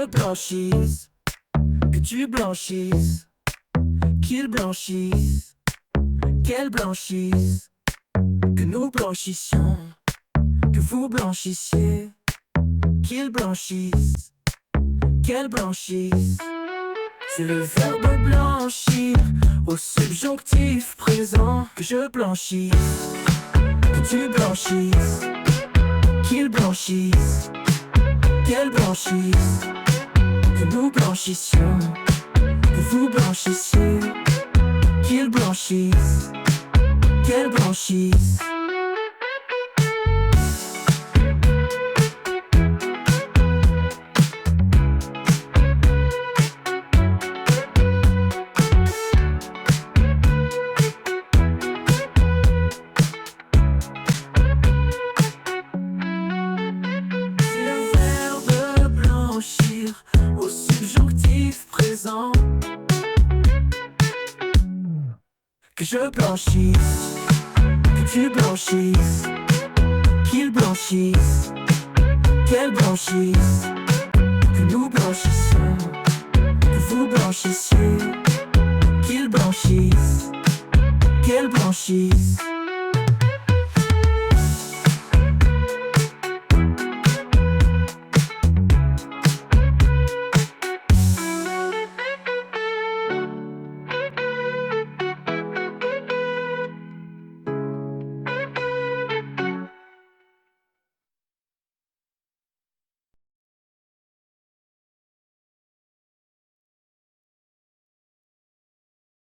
blanchisse, que tu blanchisses, qu'il blanchisse, qu'elle blanchisse, que nous blanchissions, que vous blanchissiez, qu'il blanchisse, qu'elle blanchisse. C'est le verbe blanchir au subjonctif présent. Que je blanchisse, que tu blanchisses, qu'il blanchisse, qu'elle blanchisse, que nous blanchissions, que vous blanchissiez, qu'il blanchisse, qu'elle blanchisse. Au subjonctif présent. Que je blanchisse, que tu blanchisses, qu'il blanchisse, qu'elle blanchisse, que nous blanchissions, que vous blanchissiez, qu'il blanchisse, qu'elle blanchisse.